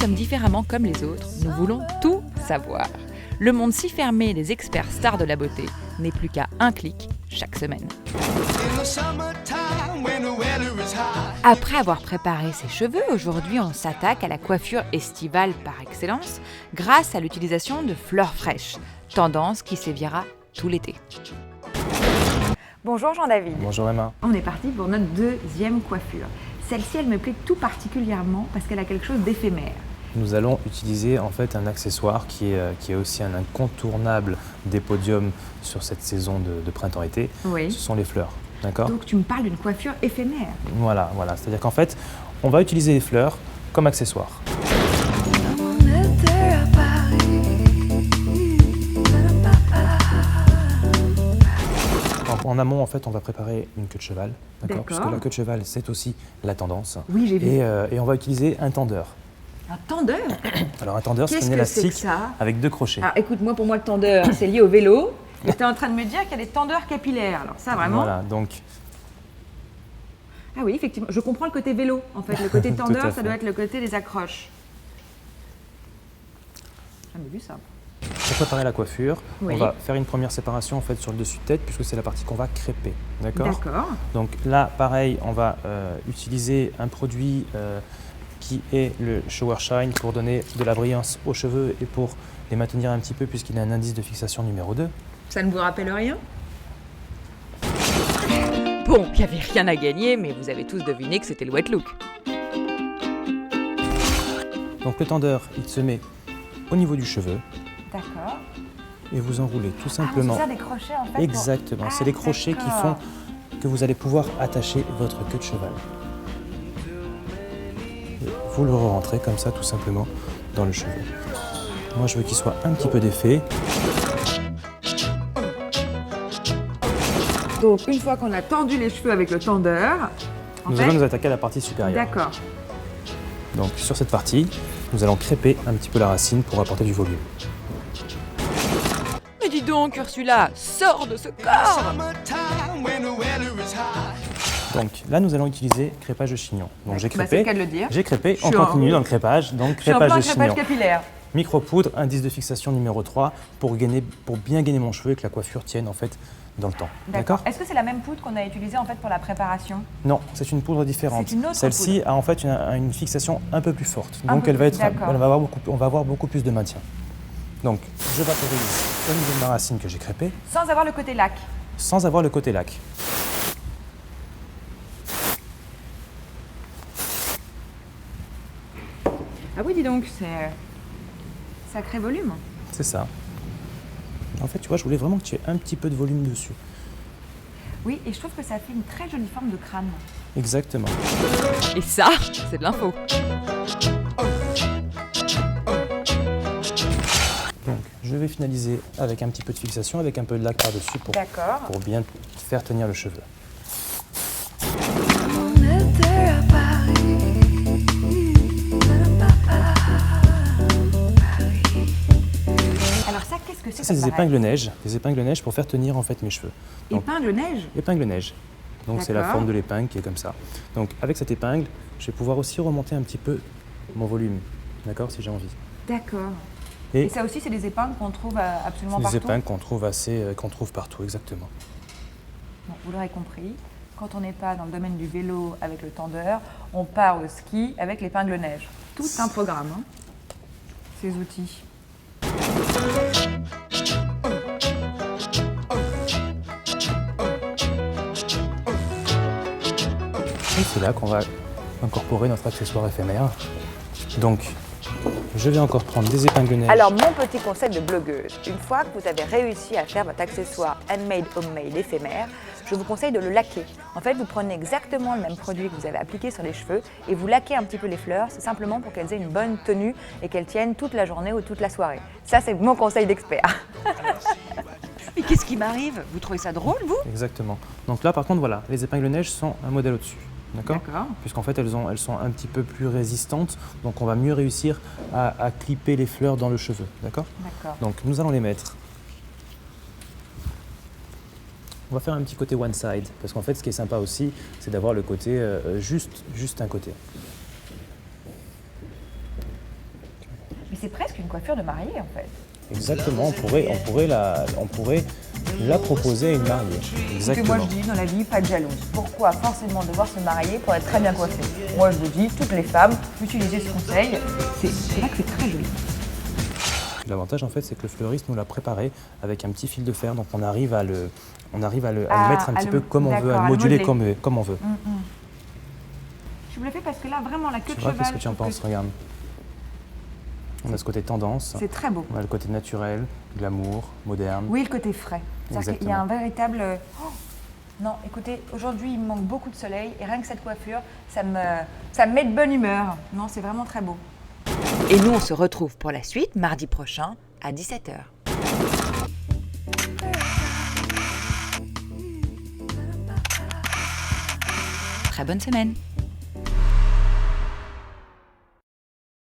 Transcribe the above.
sommes différemment comme les autres, nous voulons tout savoir. Le monde si fermé des experts stars de la beauté n'est plus qu'à un clic chaque semaine. Après avoir préparé ses cheveux, aujourd'hui on s'attaque à la coiffure estivale par excellence grâce à l'utilisation de fleurs fraîches, tendance qui sévira tout l'été. Bonjour Jean-David. Bonjour Emma. On est parti pour notre deuxième coiffure. Celle-ci, elle me plaît tout particulièrement parce qu'elle a quelque chose d'éphémère. Nous allons utiliser en fait un accessoire qui est aussi un incontournable des podiums sur cette saison de printemps-été. Oui. Ce sont les fleurs, d'accord ? Donc tu me parles d'une coiffure éphémère. Voilà. C'est-à-dire qu'en fait, on va utiliser les fleurs comme accessoire. En amont, en fait, on va préparer une queue de cheval, d'accord ? Puisque la queue de cheval, c'est aussi la tendance. Oui, j'ai vu. Et on va utiliser un tendeur. Un tendeur ? Alors un tendeur, c'est Qu'est-ce un que c'est que élastique ça ? avec 2 crochets. Alors écoute, moi pour moi le tendeur, c'est lié au vélo. Et tu es en train de me dire qu'il y a des tendeurs capillaires. Alors ça vraiment. Voilà, donc Ah oui, effectivement. Je comprends le côté vélo. En fait, le côté tendeur, Tout à ça fait. doit être le côté des accroches. J'ai jamais vu ça. pour préparer la coiffure, Oui. on va faire une première séparation en fait sur le dessus de tête puisque c'est la partie qu'on va crêper. D'accord ? D'accord. Donc là, pareil, on va utiliser un produit qui est le Shower Shine pour donner de la brillance aux cheveux et pour les maintenir un petit peu puisqu'il a un indice de fixation numéro 2. Ça ne vous rappelle rien ? Bon, il n'y avait rien à gagner, mais vous avez tous deviné que c'était le wet look. Donc le tendeur, il se met au niveau du cheveu D'accord. et vous enroulez tout Ah, simplement. c'est ça, des crochets en fait. Exactement, c'est les crochets qui font que vous allez pouvoir attacher votre queue de cheval. Et vous le rentrez comme ça tout simplement dans le cheveu. Moi je veux qu'il soit un petit peu d'effet. Donc une fois qu'on a tendu les cheveux avec le tendeur, Nous allons nous attaquer à la partie supérieure. D'accord. Donc sur cette partie, nous allons crêper un petit peu la racine pour apporter du volume. Mais dis donc Ursula, sors de ce corps! Donc là nous allons utiliser crêpage de chignon. Donc j'ai Bah, c'est crêpé, le cas de le dire. j'ai crêpé, on suis en- continue dans le crêpage, donc Je suis en crêpage plein de crêpage chignon. capillaire. Micro-poudre, indice de fixation numéro 3 pour bien gainer mon cheveu et que la coiffure tienne en fait dans le temps. D'accord ? Est-ce que c'est la même poudre qu'on a utilisée en fait pour la préparation? Non, c'est une poudre différente. C'est une autre Celle-ci a en fait une fixation un peu plus forte. Un Donc peu elle va plus, être, d'accord. on va avoir beaucoup plus de maintien. Donc je vaporise au niveau de ma racine que j'ai crêpée Sans avoir le côté lac. sans avoir le côté lac. Ah oui, dis donc, c'est sacré volume. C'est ça. En fait, tu vois, je voulais vraiment que tu aies un petit peu de volume dessus. Oui, et je trouve que ça fait une très jolie forme de crâne. Exactement. Et ça, c'est de l'info. Donc je vais finaliser avec un petit peu de fixation, avec un peu de lac par-dessus D'accord. pour bien faire tenir le cheveu. Alors ça, qu'est-ce que c'est? Ça, c'est des épingles neige pour faire tenir en fait mes cheveux. Donc, Épingle neige. épingle neige. Donc c'est la D'accord. forme de l'épingle qui est comme ça. Donc avec cette épingle, je vais pouvoir aussi remonter un petit peu mon volume, d'accord, si j'ai envie. D'accord. Et Et ça aussi, c'est des épingles qu'on trouve absolument c'est partout. des épingles qu'on trouve partout, exactement. Bon, vous l'aurez compris, quand on n'est pas dans le domaine du vélo avec le tendeur, on part au ski avec l'épingle neige. Tout un programme, hein, ces outils. Et c'est là qu'on va incorporer notre accessoire éphémère. Donc je vais encore prendre des épingles neige. Alors, mon petit conseil de blogueuse, une fois que vous avez réussi à faire votre accessoire handmade, homemade, éphémère, je vous conseille de le laquer. En fait, vous prenez exactement le même produit que vous avez appliqué sur les cheveux et vous laquez un petit peu les fleurs, c'est simplement pour qu'elles aient une bonne tenue et qu'elles tiennent toute la journée ou toute la soirée. Ça, c'est mon conseil d'expert. Mais qu'est-ce qui m'arrive? Vous trouvez ça drôle, vous? Exactement. Donc là par contre voilà, les épingles neige sont un modèle au-dessus. D'accord ? D'accord. Puisqu'en fait elles sont un petit peu plus résistantes, donc on va mieux réussir à clipper les fleurs dans le cheveu. D'accord ? D'accord. Donc nous allons les mettre. On va faire un petit côté one side, parce qu'en fait ce qui est sympa aussi, c'est d'avoir le côté juste un côté. Mais c'est presque une coiffure de mariée en fait. Exactement, on pourrait la proposer à une mariée. Ce que moi je dis dans la vie, pas de jalouse. Pourquoi forcément devoir se marier pour être très bien coiffée? Moi je vous dis, toutes les femmes, utilisez ce conseil. C'est là que c'est très joli. L'avantage en fait, c'est que le fleuriste nous l'a préparé avec un petit fil de fer, donc on arrive à le mettre un petit peu comme on veut, à le moduler comme on veut. Je vous le fais parce que là, vraiment, la queue de Tu vois, cheval... qu'est-ce que tu en penses? Regarde. On a ce côté tendance. C'est très beau. On a le côté naturel, glamour, moderne. Oui, le côté frais. C'est-à-dire qu'il y a un véritable... Non, écoutez, aujourd'hui, il me manque beaucoup de soleil et rien que cette coiffure, ça me met de bonne humeur. Non, c'est vraiment très beau. Et nous, on se retrouve pour la suite mardi prochain à 17h. Très bonne semaine.